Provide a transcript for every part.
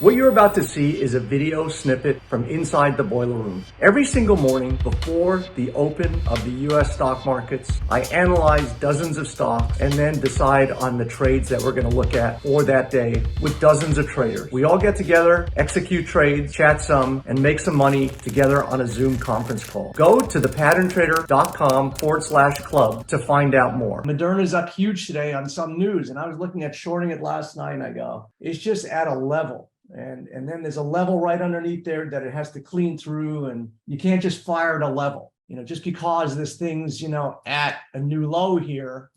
What you're about to see is a video snippet from inside the boiler room. Every single morning before the open of the US stock markets, I analyze dozens of stocks and then decide on the trades that we're going to look at for that day with dozens of traders. We all get together, execute trades, chat some, and make some money together on a Zoom conference call. Go to thepatterntrader.com/club to find out more. Moderna's up huge today on some news, and I was looking at shorting it last night and I go, it's just at a level. And then there's a level right underneath there that it has to clean through, and you can't just fire at a level. Just because this thing's, at a new low here,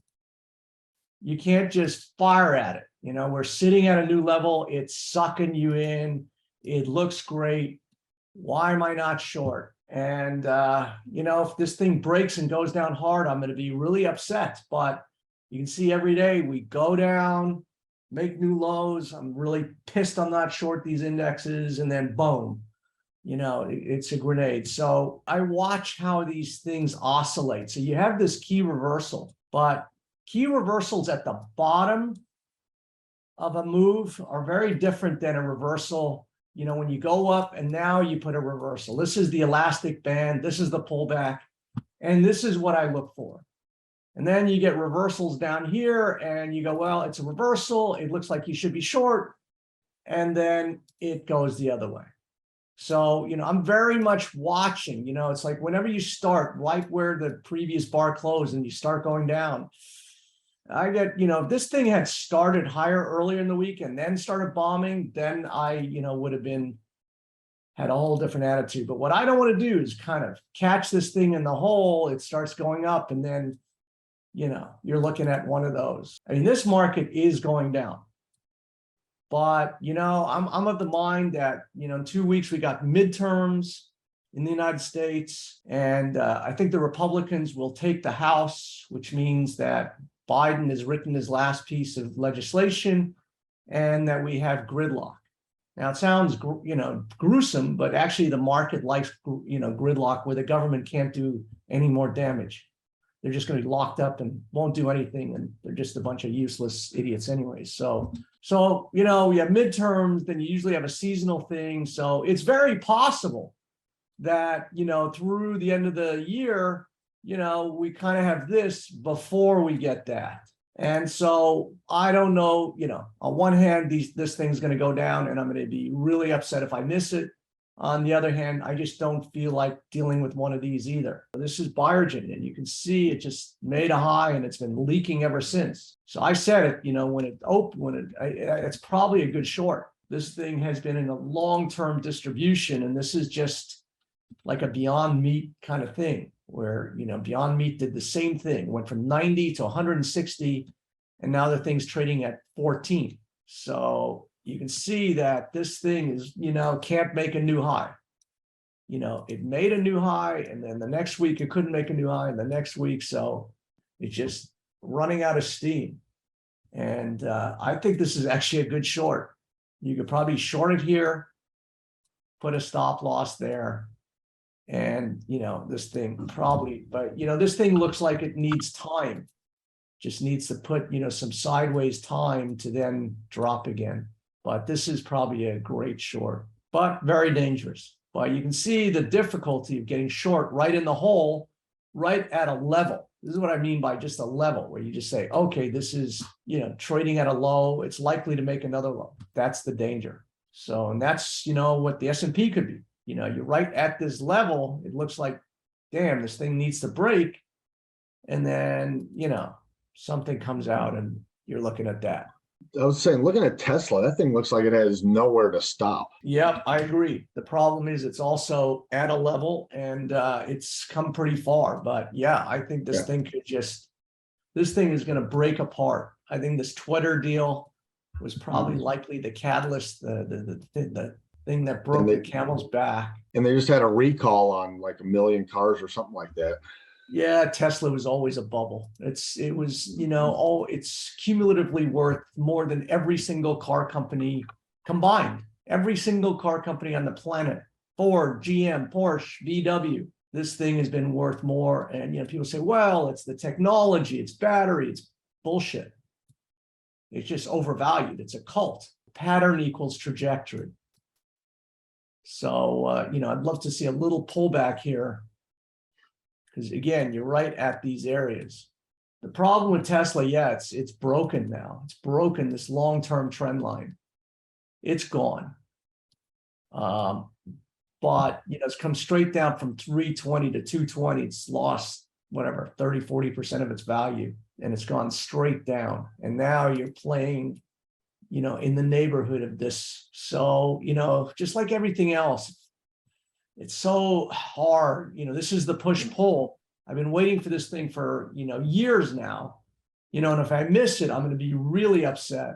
you can't just fire at it. We're sitting at a new level. It's sucking you in. It looks great. Why am I not short? And, if this thing breaks and goes down hard, I'm going to be really upset. But you can see every day we go down, make new lows. I'm really pissed I'm not short these indexes, and then boom, it's a grenade. So I watch how these things oscillate. So you have this key reversal, but key reversals at the bottom of a move are very different than a reversal. When you go up and now you put a reversal. This is the elastic band, this is the pullback, and this is what I look for. And then you get reversals down here and you go, well, it's a reversal. It looks like you should be short. And then it goes the other way. So, I'm very much watching, it's like whenever you start right where the previous bar closed and you start going down, I get, if this thing had started higher earlier in the week and then started bombing, then I, would have had a whole different attitude. But what I don't want to do is kind of catch this thing in the hole. It starts going up and then you're looking at one of those. This market is going down. But, I'm of the mind that, in 2 weeks, we got midterms in the United States. And I think the Republicans will take the House, which means that Biden has written his last piece of legislation and that we have gridlock. Now, it sounds, gruesome, but actually the market likes, gridlock where the government can't do any more damage. They're just going to be locked up and won't do anything, and they're just a bunch of useless idiots anyways. So you have midterms, then you usually have a seasonal thing. So it's very possible that, through the end of the year, we kind of have this before we get that. And so I don't know, on one hand, this thing's going to go down and I'm going to be really upset if I miss it. On the other hand, I just don't feel like dealing with one of these either. This is Biogen, and you can see it just made a high and it's been leaking ever since. So I said it, when it opened, it's probably a good short. This thing has been in a long-term distribution, and this is just like a Beyond Meat kind of thing where, Beyond Meat did the same thing, went from 90 to 160, and now the thing's trading at 14. So you can see that this thing is, can't make a new high. It made a new high, and then the next week it couldn't make a new high, and the next week, so it's just running out of steam. And I think this is actually a good short. You could probably short it here, put a stop loss there, and this thing probably, but this thing looks like it needs time. Just needs to put some sideways time to then drop again. But this is probably a great short, but very dangerous. But you can see the difficulty of getting short right in the hole, right at a level. This is what I mean by just a level where you just say, okay, this is, trading at a low. It's likely to make another low. That's the danger. So, and that's, what the S&P could be. You're right at this level. It looks like, damn, this thing needs to break. And then, something comes out and you're looking at that. I was saying, looking at Tesla, that thing looks like it has nowhere to stop. Yep, I agree. The problem is it's also at a level and it's come pretty far. But yeah, I think this thing this thing is going to break apart. I think this Twitter deal was probably likely the catalyst, the thing that broke the camel's back. And they just had a recall on like 1 million cars or something like that. Yeah, Tesla was always a bubble. It's cumulatively worth more than every single car company combined. Every single car company on the planet, Ford, GM, Porsche, VW. This thing has been worth more. And people say, well, it's the technology, it's battery, it's bullshit. It's just overvalued. It's a cult. pattern equals trajectory. So, I'd love to see a little pullback here. Because again, you're right at these areas. The problem with Tesla, yeah, it's broken now. It's broken this long-term trend line. It's gone. But it's come straight down from 320 to 220. It's lost whatever, 30-40% of its value, and it's gone straight down. And now you're playing, in the neighborhood of this. So, just like everything else, it's so hard. This is the push-pull. I've been waiting for this thing for, years now, and if I miss it, I'm going to be really upset.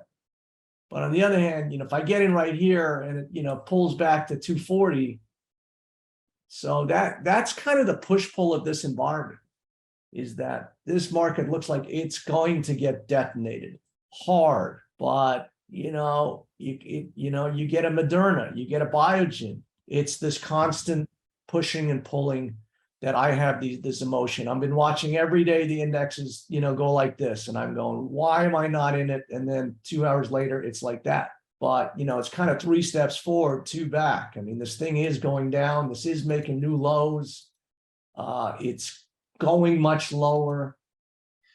But on the other hand, if I get in right here and it, pulls back to 240, so that's kind of the push-pull of this environment, is that this market looks like it's going to get detonated hard. But, you get a Moderna, you get a Biogen. It's this constant pushing and pulling that I have this emotion. I've been watching every day the indexes, go like this, and I'm going, why am I not in it? And then 2 hours later, it's like that. But, it's kind of 3 steps forward, 2 back. I mean, this thing is going down. This is making new lows. It's going much lower.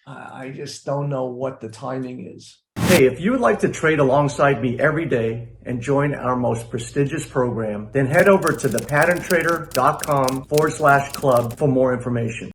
I just don't know what the timing is. Hey, if you would like to trade alongside me every day and join our most prestigious program, then head over to thepatterntrader.com/club for more information.